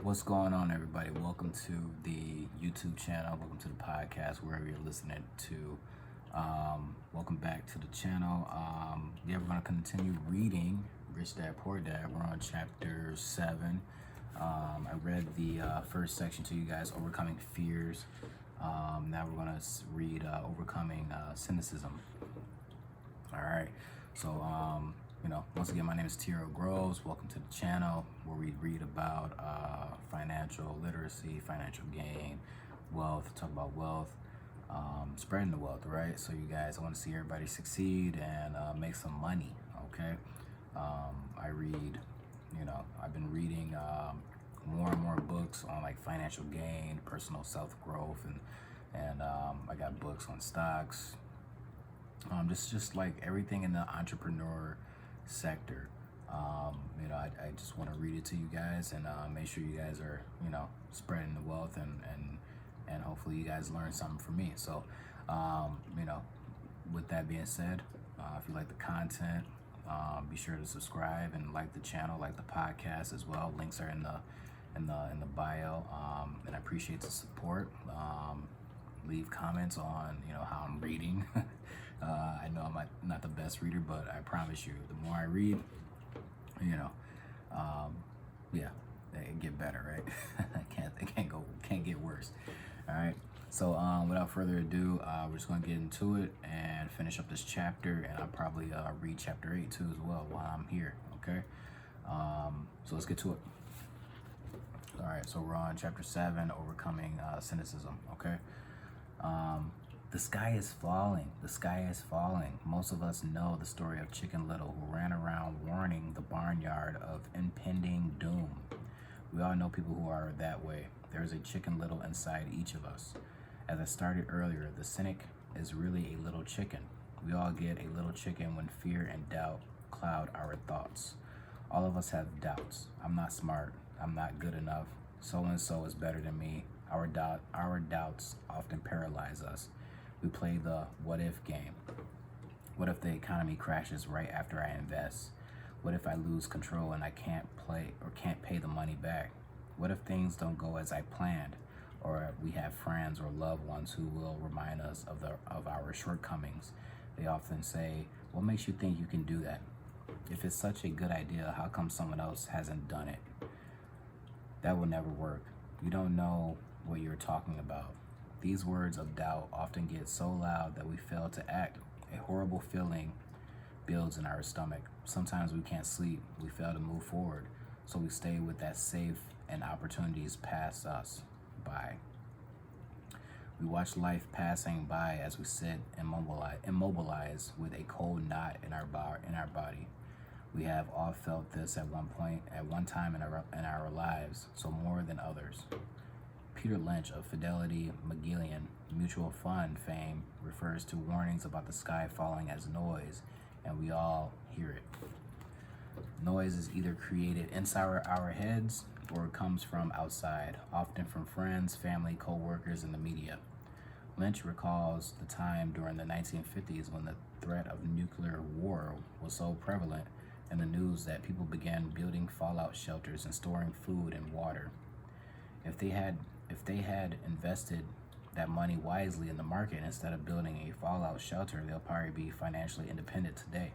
What's going on, everybody? Welcome to the YouTube channel. Welcome to the podcast, wherever you're listening to. Welcome back to the channel. We're going to continue reading Rich Dad Poor Dad. We're on chapter 7. I read the first section to you guys, Overcoming Fears. Now we're going to read Overcoming Cynicism. All right. So, once again, my name is Tiro Groves. Welcome to the channel where we read about financial literacy, financial gain, wealth, talk about wealth, spreading the wealth, right? So you guys, I want to see everybody succeed and make some money, okay? I've been reading more and more books on like financial gain, personal self-growth, and I got books on stocks, just like everything in the entrepreneur sector. I just want to read it to you guys and make sure you guys are, spreading the wealth and hopefully you guys learn something from me. So, with that being said, if you like the content, be sure to subscribe and like the channel, like the podcast as well. Links are in the bio, and I appreciate the support. Leave comments on how I'm reading. I know I'm not the best reader, but I promise you, the more I read, it get better, right? Can't get worse. All right. So without further ado, we're just gonna get into it and finish up this chapter, and I'll probably read chapter 8 too as well while I'm here. Okay. So let's get to it. All right. So we're on chapter 7, Overcoming Cynicism. Okay. The sky is falling. The sky is falling. Most of us know the story of Chicken Little, who ran around warning the barnyard of impending doom. We all know people who are that way. There is a Chicken Little inside each of us. As I started earlier, the cynic is really a little chicken. We all get a little chicken when fear and doubt cloud our thoughts. All of us have doubts. I'm not smart. I'm not good enough. So-and-so is better than me. Our doubts often paralyze us. We play the what if game. What if the economy crashes right after I invest? What if I lose control and I can't pay the money back? What if things don't go as I planned? Or we have friends or loved ones who will remind us of our shortcomings. They often say, what makes you think you can do that? If it's such a good idea, how come someone else hasn't done it? That will never work. You don't know what you're talking about. These words of doubt often get so loud that we fail to act. A horrible feeling builds in our stomach. Sometimes we can't sleep. We fail to move forward. So we stay with that safe and opportunities pass us by. We watch life passing by as we sit immobilized with a cold knot in our body. We have all felt this at one time in our lives, so more than others. Peter Lynch of Fidelity Magellan Mutual Fund fame refers to warnings about the sky falling as noise, and we all hear it. Noise is either created inside our heads or it comes from outside, often from friends, family, co-workers, and the media. Lynch recalls the time during the 1950s when the threat of nuclear war was so prevalent in the news that people began building fallout shelters and storing food and water. If they had invested that money wisely in the market instead of building a fallout shelter, they'll probably be financially independent today.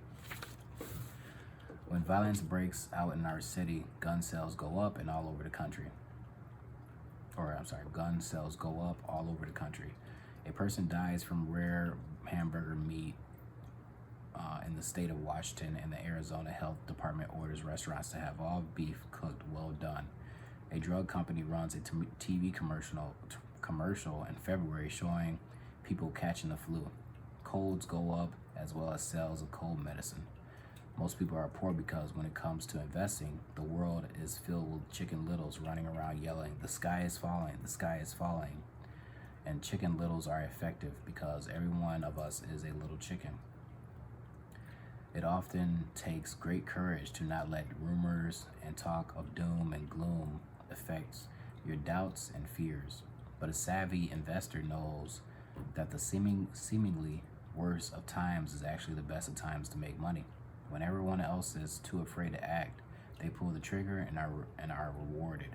When violence breaks out in our city, gun sales go up all over the country. Gun sales go up all over the country. A person dies from rare hamburger meat in the state of Washington, and the Arizona Health Department orders restaurants to have all beef cooked well done. A drug company runs a TV commercial in February showing people catching the flu. Colds go up as well as sales of cold medicine. Most people are poor because when it comes to investing, the world is filled with Chicken Littles running around yelling, the sky is falling, the sky is falling. And Chicken Littles are effective because every one of us is a little chicken. It often takes great courage to not let rumors and talk of doom and gloom affect your doubts and fears. But a savvy investor knows that the seemingly worst of times is actually the best of times to make money. When everyone else is too afraid to act, they pull the trigger and are rewarded.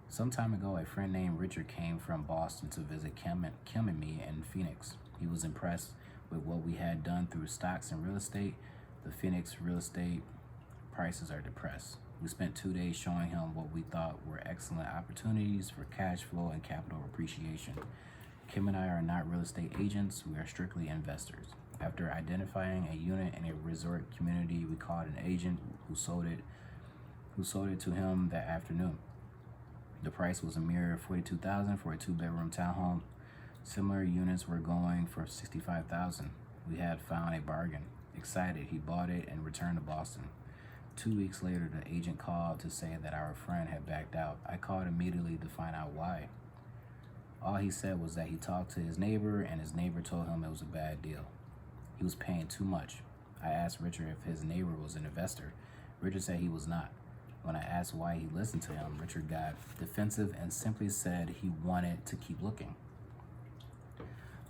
Some time ago, a friend named Richard came from Boston to visit Kim and me in Phoenix. He was impressed with what we had done through stocks and real estate. The Phoenix real estate prices are depressed. We spent 2 days showing him what we thought were excellent opportunities for cash flow and capital appreciation. Kim and I are not real estate agents, we are strictly investors. After identifying a unit in a resort community, we called an agent who sold it to him that afternoon. The price was a mere $42,000 for a 2-bedroom townhome. Similar units were going for $65,000. We had found a bargain. Excited, he bought it and returned to Boston. 2 weeks later, the agent called to say that our friend had backed out. I called immediately to find out why. All he said was that he talked to his neighbor and his neighbor told him it was a bad deal. He was paying too much. I asked Richard if his neighbor was an investor. Richard said he was not. When I asked why he listened to him, Richard got defensive and simply said he wanted to keep looking.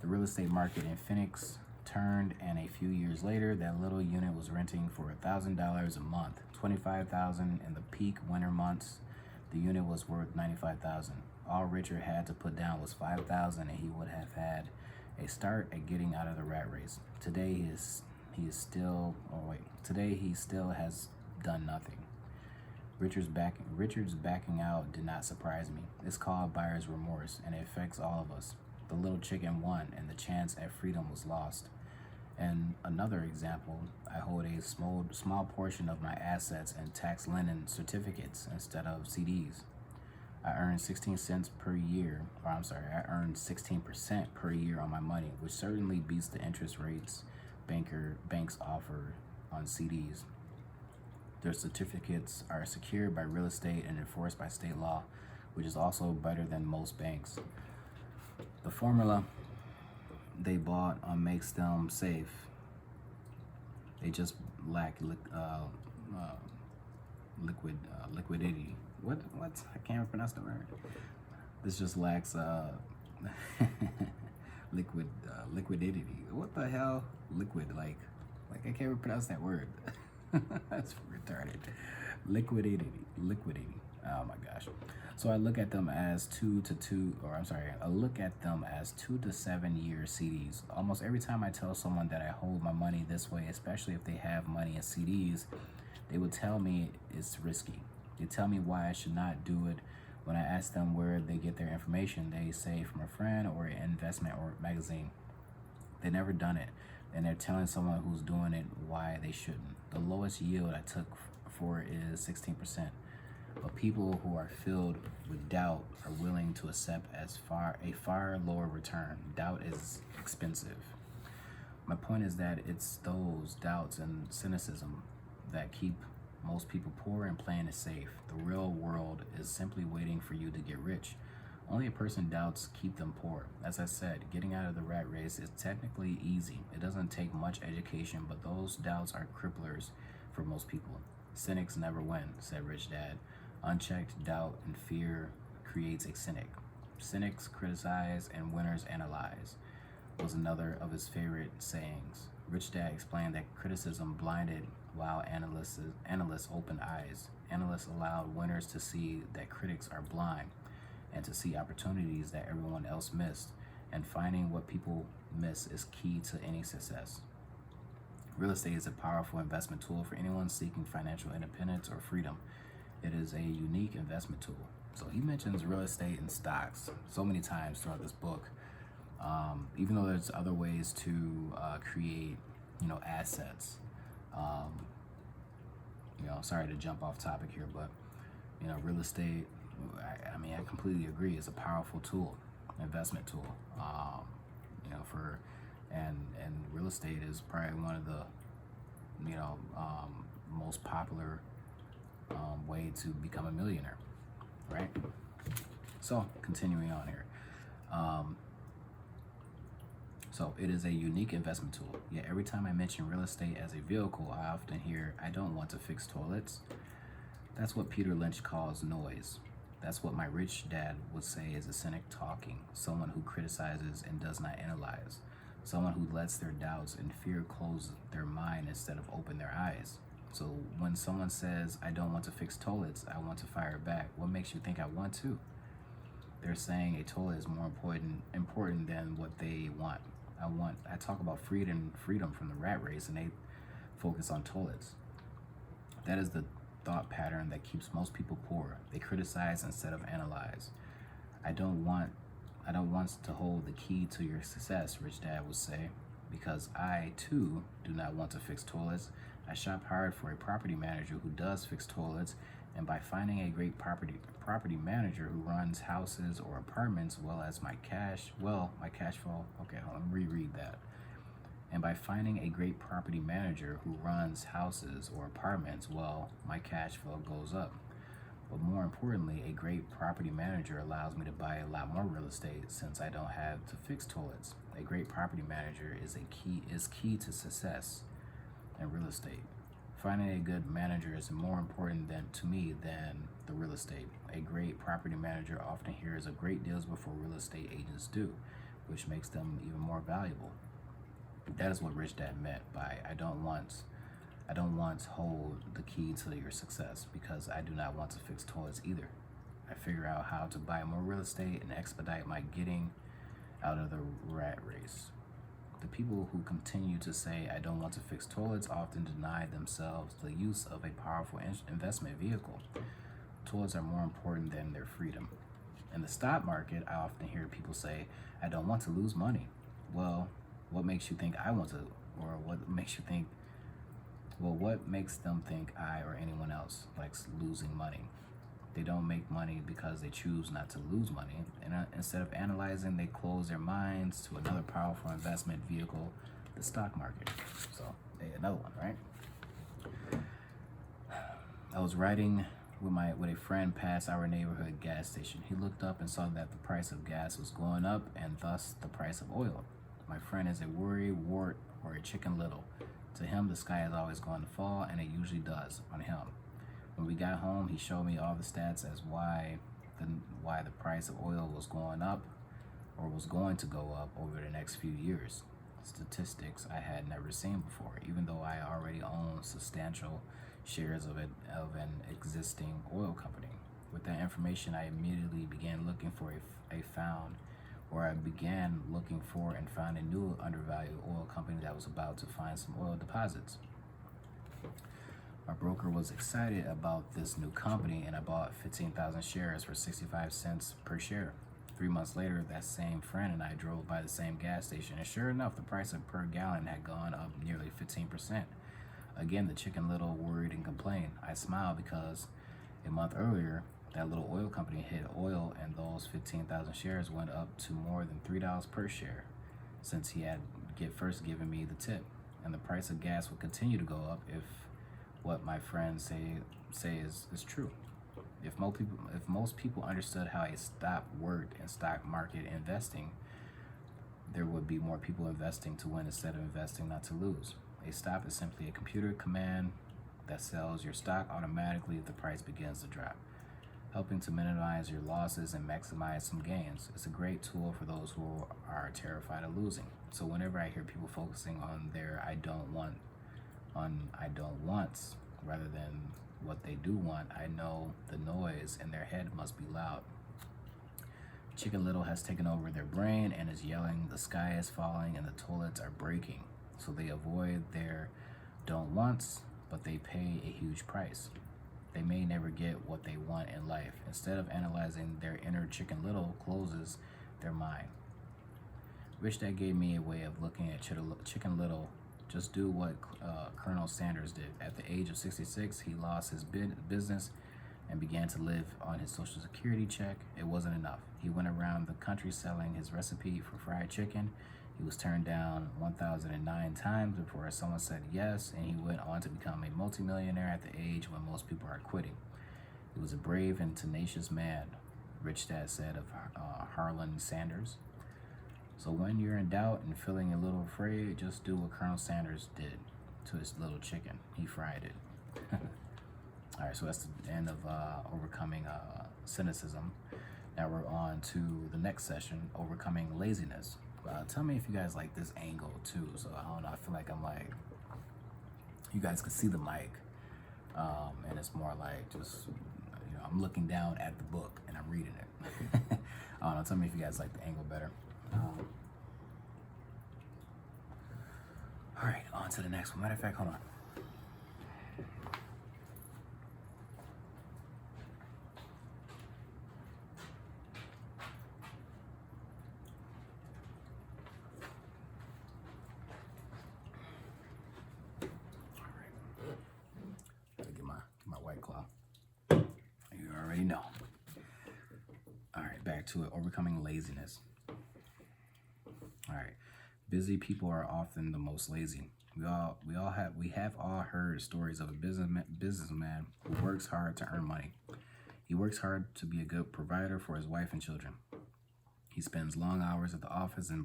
The real estate market in Phoenix turned, and a few years later, that little unit was renting for $1,000 a month, $25,000 in the peak winter months. The unit was worth $95,000. All Richard had to put down was $5,000, and he would have had a start at getting out of the rat race. Today he still has done nothing. Richard's backing out did not surprise me. It's called buyer's remorse, and it affects all of us. The little chicken won, and the chance at freedom was lost. And another example, I hold a small portion of my assets in tax lien certificates instead of CDs. I earn 16 cents per year, I earn 16% per year on my money, which certainly beats the interest rates banks offer on CDs. Their certificates are secured by real estate and enforced by state law, which is also better than most banks. The formula they bought makes them safe. They just lack liquidity. What? I can't pronounce the word. This just lacks liquidity. What the hell? Liquid, like I can't even pronounce that word. That's retarded. Liquidity. Oh my gosh. So I look at them as 2 to 7 year CDs. Almost every time I tell someone that I hold my money this way, especially if they have money in CDs, they would tell me it's risky. They tell me why I should not do it. When I ask them where they get their information, they say from a friend or an investment or magazine. They never done it, and they're telling someone who's doing it why they shouldn't. The lowest yield I took for is 16%. But people who are filled with doubt are willing to accept a far lower return. Doubt is expensive. My point is that it's those doubts and cynicism that keep most people poor and playing it safe. The real world is simply waiting for you to get rich. Only a person doubts keep them poor. As I said, getting out of the rat race is technically easy. It doesn't take much education, but those doubts are cripplers for most people. Cynics never win, said Rich Dad. Unchecked doubt and fear creates a cynic. Cynics criticize and winners analyze was another of his favorite sayings. Rich Dad explained that criticism blinded while analysts opened eyes. Analysts allowed winners to see that critics are blind and to see opportunities that everyone else missed. And finding what people miss is key to any success. Real estate is a powerful investment tool for anyone seeking financial independence or freedom. It is a unique investment tool. So he mentions real estate and stocks so many times throughout this book. Even though there's other ways to create, assets. Sorry to jump off topic here, but real estate. I completely agree. It's a powerful tool, investment tool. And real estate is probably one of the most popular way to become a millionaire, right? So continuing on here. So it is a unique investment tool. Yet every time I mention real estate as a vehicle, I often hear, I don't want to fix toilets. That's what Peter Lynch calls noise. That's what my rich dad would say is a cynic talking, someone who criticizes and does not analyze, someone who lets their doubts and fear close their mind instead of open their eyes. So when someone says, I don't want to fix toilets, I want to fire back, what makes you think I want to? They're saying a toilet is more important than what they want. I talk about freedom from the rat race, and they focus on toilets. That is the thought pattern that keeps most people poor. They criticize instead of analyze. I don't want to hold the key to your success, Rich Dad would say, because I too do not want to fix toilets. I shop hard for a property manager who does fix toilets, and by finding a great property manager who runs houses or apartments, my cash flow. Okay, hold on, reread that. And by finding a great property manager who runs houses or apartments, my cash flow goes up. But more importantly, a great property manager allows me to buy a lot more real estate since I don't have to fix toilets. A great property manager is key to success in real estate. Finding a good manager is more important to me than the real estate. A great property manager often hears of great deals before real estate agents do, which makes them even more valuable. That is what Rich Dad meant by I don't want to hold the key to your success, because I do not want to fix toilets either. I figure out how to buy more real estate and expedite my getting out of the rat race. The people who continue to say I don't want to fix toilets often deny themselves the use of a powerful investment vehicle. Toilets are more important than their freedom. In the stock market, I often hear people say, I don't want to lose money. Well, what makes you think I want to, or what makes them think I or anyone else likes losing money? They don't make money because they choose not to lose money. And instead of analyzing, they close their minds to another powerful investment vehicle, the stock market. So, another one, right? I was riding with a friend past our neighborhood gas station. He looked up and saw that the price of gas was going up, and thus the price of oil. My friend is a worry wart or a chicken little. To him, the sky is always going to fall, and it usually does on him. When we got home, he showed me all the stats as why the price of oil was going up, or was going to go up over the next few years. Statistics I had never seen before, even though I already own substantial shares of an existing oil company. With that information, I immediately began looking for and found a new undervalued oil company that was about to find some oil deposits. Our broker was excited about this new company, and I bought 15,000 shares for 65 cents per share. 3 months later, that same friend and I drove by the same gas station, and sure enough, the price per gallon had gone up nearly 15%. Again, the chicken little worried and complained. I smiled because a month earlier, that little oil company hit oil, and those 15,000 shares went up to more than $3 per share since he had first given me the tip. And the price of gas will continue to go up if what my friends say is true. If most people understood how a stock worked in stock market investing, there would be more people investing to win instead of investing not to lose. A stop is simply a computer command that sells your stock automatically if the price begins to drop, helping to minimize your losses and maximize some gains. It's a great tool for those who are terrified of losing. So whenever I hear people focusing on their I don't wants rather than what they do want, I know the noise in their head must be loud. Chicken Little has taken over their brain and is yelling, the sky is falling and the toilets are breaking. So they avoid their don't wants, but they pay a huge price. They may never get what they want in life. Instead of analyzing, their inner Chicken Little closes their mind. Rich Dad gave me a way of looking at Chicken Little. Just do what Colonel Sanders did. At the age of 66, he lost his business and began to live on his Social Security check. It wasn't enough. He went around the country selling his recipe for fried chicken. He was turned down 1,009 times before someone said yes, and he went on to become a multimillionaire at the age when most people are quitting. He was a brave and tenacious man, Rich Dad said of Harlan Sanders. So when you're in doubt and feeling a little afraid, just do what Colonel Sanders did to his little chicken. He fried it. All right, so that's the end of overcoming cynicism. Now we're on to the next session, overcoming laziness. Tell me if you guys like this angle too. So I don't know, I feel like you guys can see the mic. And it's more like just, I'm looking down at the book and I'm reading it. I don't know, tell me if you guys like the angle better. All right, on to the next one. Matter of fact, hold on. Get my White Claw. You already know. All right, back to it. Overcoming laziness. All right, busy people are often the most lazy. We have all heard stories of a businessman who works hard to earn money. He works hard to be a good provider for his wife and children. He spends long hours at the office and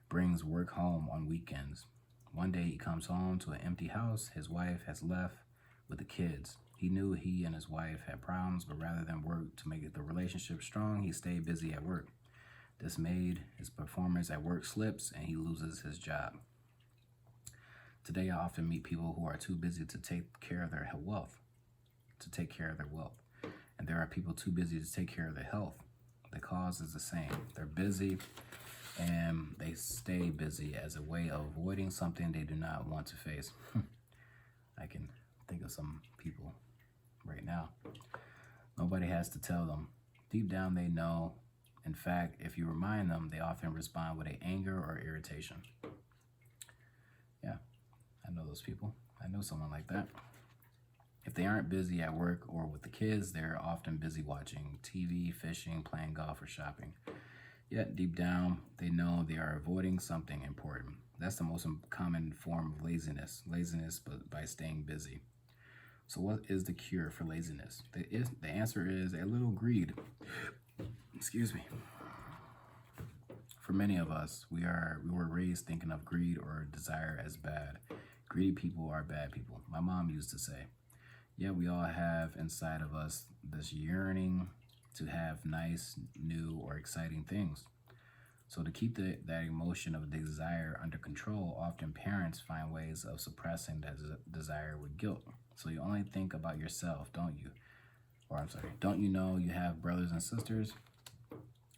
brings work home on weekends. One day he comes home to an empty house. His wife has left with the kids. He knew he and his wife had problems, but rather than work to make the relationship strong, he stayed busy at work. This made his performance at work slips and he loses his job. Today I often meet people who are too busy to take care of their wealth. And there are people too busy to take care of their health. The cause is the same. They're busy and they stay busy as a way of avoiding something they do not want to face. I can think of some people right now. Nobody has to tell them. Deep down they know. In fact, if you remind them, they often respond with anger or irritation. Yeah, I know those people. I know someone like that. If they aren't busy at work or with the kids, they're often busy watching TV, fishing, playing golf, or shopping. Yet deep down, they know they are avoiding something important. That's the most common form of laziness. Laziness, but by staying busy. So what is the cure for laziness? The answer is a little greed. Excuse me. For many of us, we were raised thinking of greed or desire as bad. Greedy people are bad people. My mom used to say. Yeah, we all have inside of us this yearning to have nice, new, or exciting things. So to keep that emotion of desire under control, often parents find ways of suppressing that desire with guilt. So you only think about yourself, don't you? Or I'm sorry, don't you know you have brothers and sisters?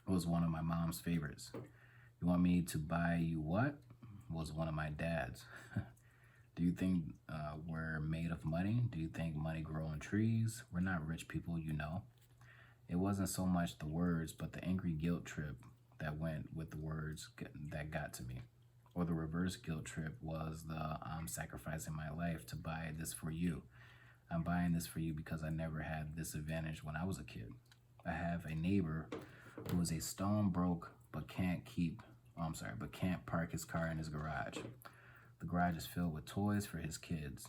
Was one of my mom's favorites. You want me to buy you what? Was one of my dad's. Do you think we're made of money? Do you think money grows on trees? We're not rich people, you know. It wasn't so much the words, but the angry guilt trip that went with the words that got to me. Or the reverse guilt trip was I'm sacrificing my life to buy this for you. I'm buying this for you because I never had this advantage when I was a kid. I have a neighbor who is a stone broke but can't park his car in his garage. The garage is filled with toys for his kids.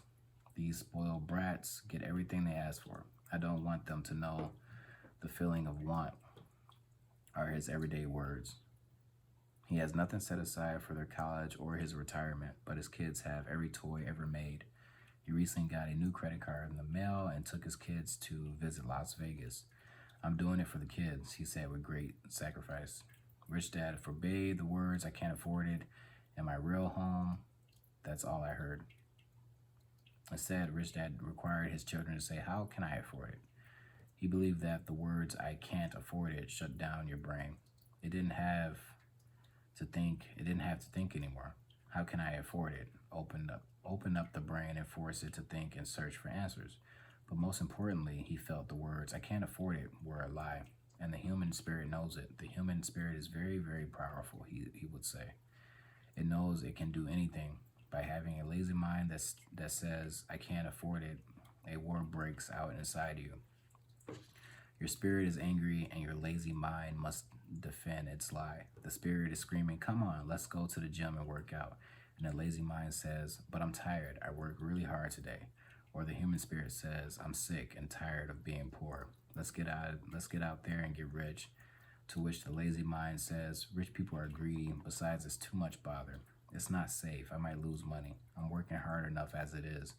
These spoiled brats get everything they ask for. I don't want them to know the feeling of want are his everyday words. He has nothing set aside for their college or his retirement, but his kids have every toy ever made. He recently got a new credit card in the mail and took his kids to visit Las Vegas. I'm doing it for the kids, he said with great sacrifice. Rich Dad forbade the words, I can't afford it, in my real home. That's all I heard. Instead, Rich Dad required his children to say, how can I afford it? He believed that the words, I can't afford it, shut down your brain. It didn't have to think anymore. How can I afford it? Open up the brain and force it to think and search for answers. But most importantly, he felt the words, I can't afford it, were a lie. And the human spirit knows it. The human spirit is very, very powerful, he would say. It knows it can do anything. By having a lazy mind that says, I can't afford it, a war breaks out inside you. Your spirit is angry and your lazy mind must defend its lie. The spirit is screaming, come on, let's go to the gym and work out. And the lazy mind says, but I'm tired, I worked really hard today. Or the human spirit says, I'm sick and tired of being poor. Let's get out there and get rich. To which the lazy mind says, rich people are greedy, besides it's too much bother. It's not safe. I might lose money. I'm working hard enough as it is.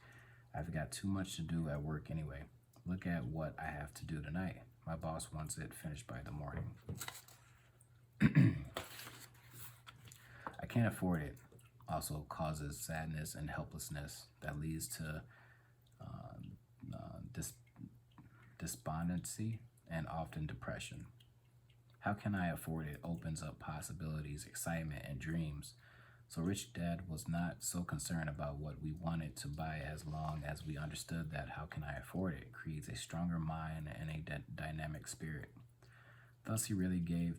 I've got too much to do at work anyway. Look at what I have to do tonight. My boss wants it finished by the morning. I can't afford it also causes sadness and helplessness that leads to despondency, and often depression. How can I afford it opens up possibilities, excitement, and dreams. So Rich Dad was not so concerned about what we wanted to buy as long as we understood that how can I afford it creates a stronger mind and a dynamic spirit. Thus he rarely gave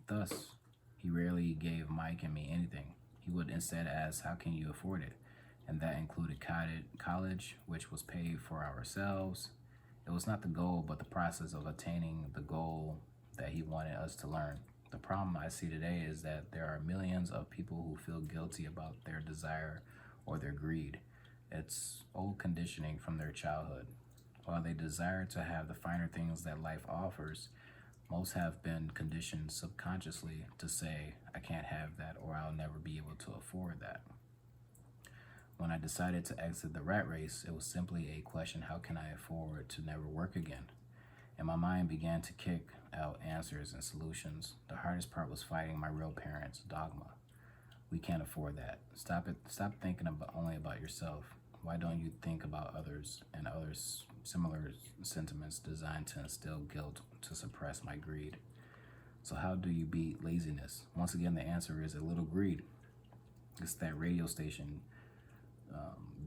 Mike and me anything. He would instead ask, how can you afford it? And that included college, which was paid for ourselves. It was not the goal, but the process of attaining the goal that he wanted us to learn. The problem I see today is that there are millions of people who feel guilty about their desire or their greed. It's old conditioning from their childhood. While they desire to have the finer things that life offers, most have been conditioned subconsciously to say, I can't have that or I'll never be able to afford that. When I decided to exit the rat race, it was simply a question, how can I afford to never work again? And my mind began to kick out answers and solutions. The hardest part was fighting my real parents' dogma. We can't afford that. Stop it. Stop thinking only about yourself. Why don't you think about others and others' similar sentiments designed to instill guilt to suppress my greed? So how do you beat laziness? Once again, the answer is a little greed. It's that radio station,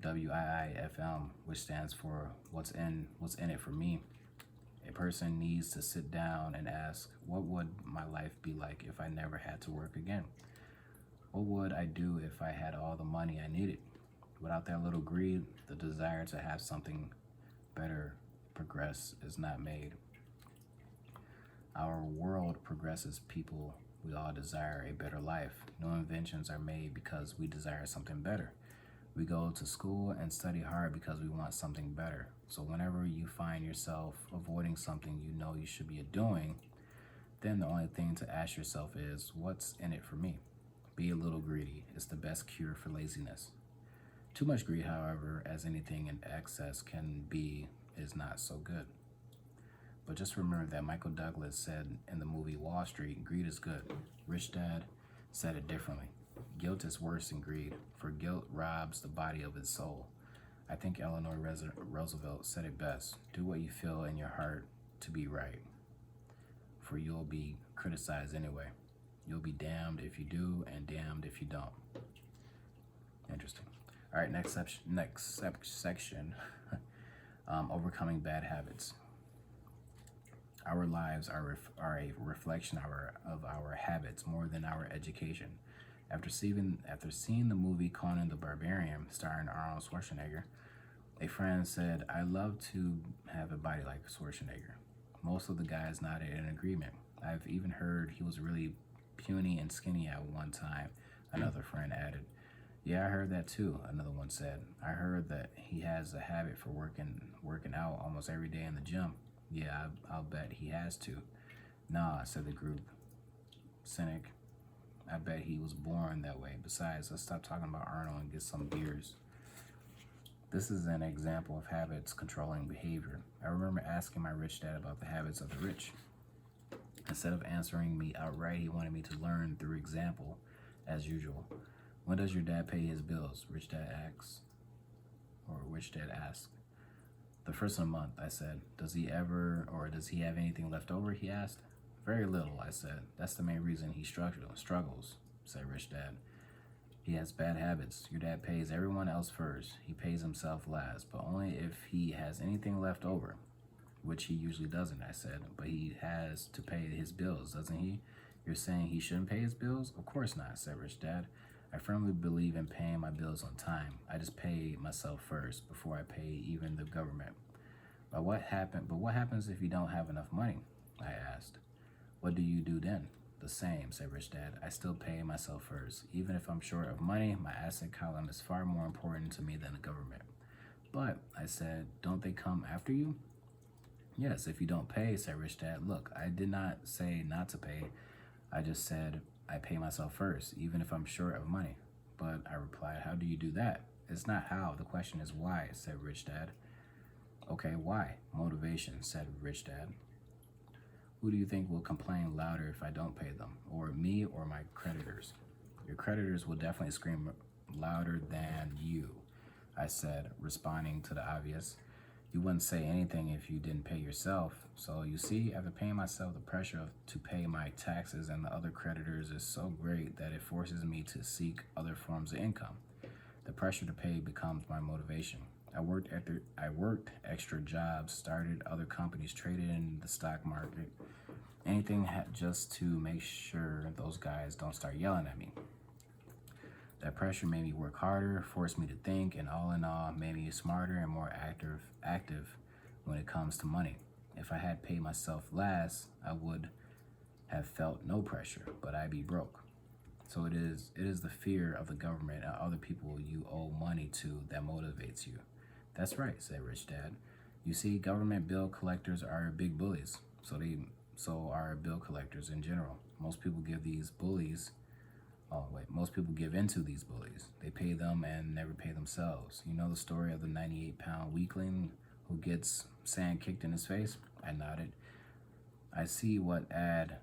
WIIFM, which stands for what's in it for me. A person needs to sit down and ask, what would my life be like if I never had to work again? What would I do if I had all the money I needed? Without that little greed, the desire to have something better progress is not made. Our world progresses people. We all desire a better life. No inventions are made because we desire something better. We go to school and study hard because we want something better. So whenever you find yourself avoiding something you know you should be doing, then the only thing to ask yourself is, what's in it for me? Be a little greedy. It's the best cure for laziness. Too much greed, however, as anything in excess can be, is not so good. But just remember that Michael Douglas said in the movie Wall Street, greed is good. Rich Dad said it differently. Guilt is worse than greed, for guilt robs the body of its soul. I think Eleanor Roosevelt said it best. Do what you feel in your heart to be right, for you'll be criticized anyway. You'll be damned if you do and damned if you don't. Interesting. All right, next section, overcoming bad habits. Our lives are a reflection of our habits more than our education. After seeing the movie Conan the Barbarian, starring Arnold Schwarzenegger, a friend said, I'd love to have a body like Schwarzenegger. Most of the guys nodded in agreement. I've even heard he was really puny and skinny at one time, another friend added. Yeah, I heard that too, another one said. I heard that he has a habit for working out almost every day in the gym. Yeah, I'll bet he has to. Nah, said the group. Cynic. I bet he was born that way. Besides, let's stop talking about Arnold and get some beers. This is an example of habits controlling behavior. I remember asking my rich dad about the habits of the rich. Instead of answering me outright, he wanted me to learn through example, as usual. When does your dad pay his bills? Rich dad asked. The first of the month, I said. Does he have anything left over? He asked. Very little, I said. That's the main reason he struggles, said Rich Dad. He has bad habits. Your dad pays everyone else first. He pays himself last, but only if he has anything left over, which he usually doesn't, I said. But he has to pay his bills, doesn't he? You're saying he shouldn't pay his bills? Of course not, said Rich Dad. I firmly believe in paying my bills on time. I just pay myself first before I pay even the government. But what happens if you don't have enough money? I asked. What do you do then? The same, said Rich Dad. I still pay myself first. Even if I'm short of money, my asset column is far more important to me than the government. But, I said, don't they come after you? Yes, if you don't pay, said Rich Dad. Look, I did not say not to pay. I just said I pay myself first, even if I'm short of money. But, I replied, how do you do that? It's not how, the question is why, said Rich Dad. Okay, why? Motivation, said Rich Dad. Who do you think will complain louder if I don't pay them? Or me or my creditors? Your creditors will definitely scream louder than you, I said, responding to the obvious. You wouldn't say anything if you didn't pay yourself. So you see, after paying myself, the pressure to pay my taxes and the other creditors is so great that it forces me to seek other forms of income. The pressure to pay becomes my motivation. I worked extra jobs, started other companies, traded in the stock market, anything just to make sure those guys don't start yelling at me. That pressure made me work harder, forced me to think, and all in all, made me smarter and more active when it comes to money. If I had paid myself last, I would have felt no pressure, but I'd be broke. So it is the fear of the government and other people you owe money to that motivates you. That's right, said Rich Dad. You see, government bill collectors are big bullies. So are bill collectors in general. Most people give into these bullies. They pay them and never pay themselves. You know the story of the 98-pound weakling who gets sand kicked in his face? I nodded. I see that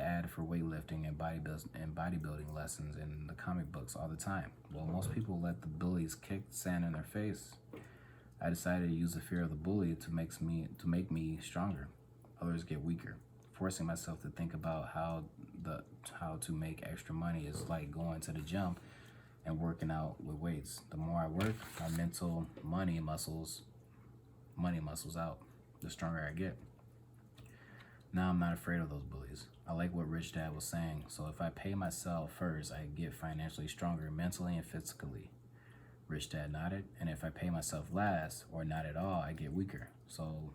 ad for weightlifting and bodybuilding lessons in the comic books all the time. Well, most people let the bullies kick sand in their face. I decided to use the fear of the bully to make me stronger. Others get weaker. Forcing myself to think about how to make extra money is like going to the gym and working out with weights. The more I work, my mental money muscles out, the stronger I get. Now I'm not afraid of those bullies. I like what Rich Dad was saying. So if I pay myself first, I get financially stronger mentally and physically. Rich Dad nodded. And if I pay myself last or not at all, I get weaker. So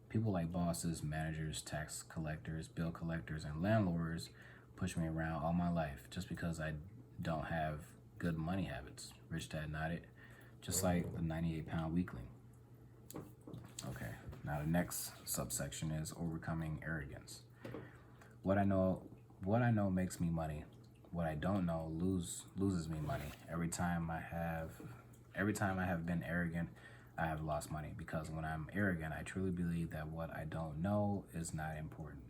people like bosses, managers, tax collectors, bill collectors, and landlords push me around all my life just because I don't have good money habits. Rich Dad nodded, just like the 98-pound weakling. Okay, now the next subsection is overcoming arrogance. What I know makes me money. What I don't know loses me money. Every time I have been arrogant, I have lost money, because when I'm arrogant, I truly believe that what I don't know is not important.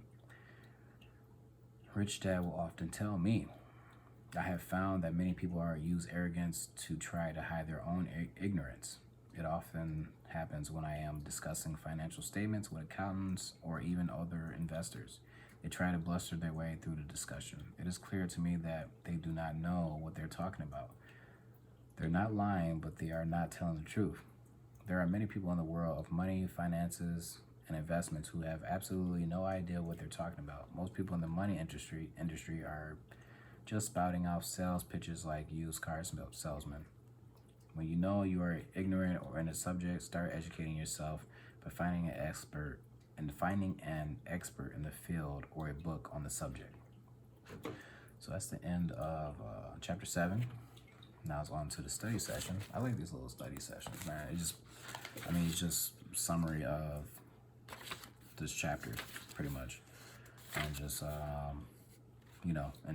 Rich Dad will often tell me, I have found that many people use arrogance to try to hide their own ignorance. It often happens when I am discussing financial statements with accountants or even other investors. They try to bluster their way through the discussion. It is clear to me that they do not know what they're talking about. They're not lying, but they are not telling the truth. There are many people in the world of money, finances, and investments who have absolutely no idea what they're talking about. Most people in the money industry are just spouting off sales pitches like used car salesmen. When you know you are ignorant or in a subject, start educating yourself by finding an expert in the field or a book on the subject. So that's the end of chapter 7. Now it's on to the study session. I like these little study sessions, man. It's just summary of this chapter, pretty much. And just, and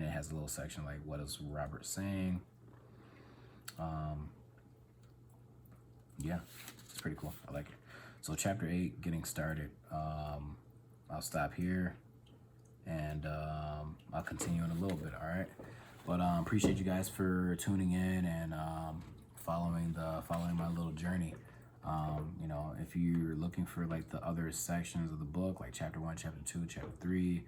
it has a little section like, what is Robert saying? Yeah, it's pretty cool. I like it. So chapter 8, getting started. I'll stop here and I'll continue in a little bit, all right? But appreciate you guys for tuning in and following my little journey. If you're looking for like the other sections of the book, like chapter 1, chapter 2, chapter 3,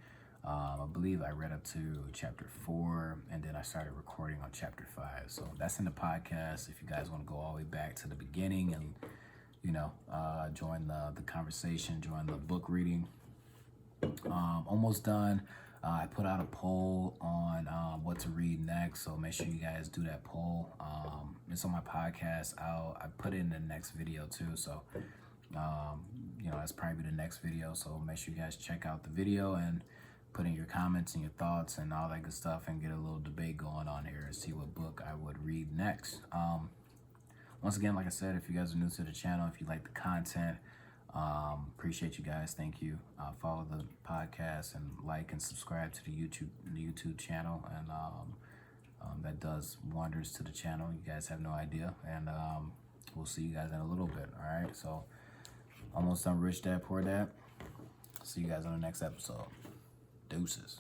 I believe I read up to chapter 4, and then I started recording on chapter 5. So that's in the podcast. If you guys want to go all the way back to the beginning and join the conversation, join the book reading. Almost done. I put out a poll on what to read next, so make sure you guys do that poll. It's on my podcast. I put it in the next video too, so that's probably the next video. So make sure you guys check out the video and put in your comments and your thoughts and all that good stuff, and get a little debate going on here and see what book I would read next. Once again, like I said, if you guys are new to the channel, if you like the content, appreciate you guys. Thank you. Follow the podcast and like and subscribe to the YouTube channel, and that does wonders to the channel. You guys have no idea, and we'll see you guys in a little bit. All right, so almost done. Rich Dad, Poor Dad. See you guys on the next episode. Deuces.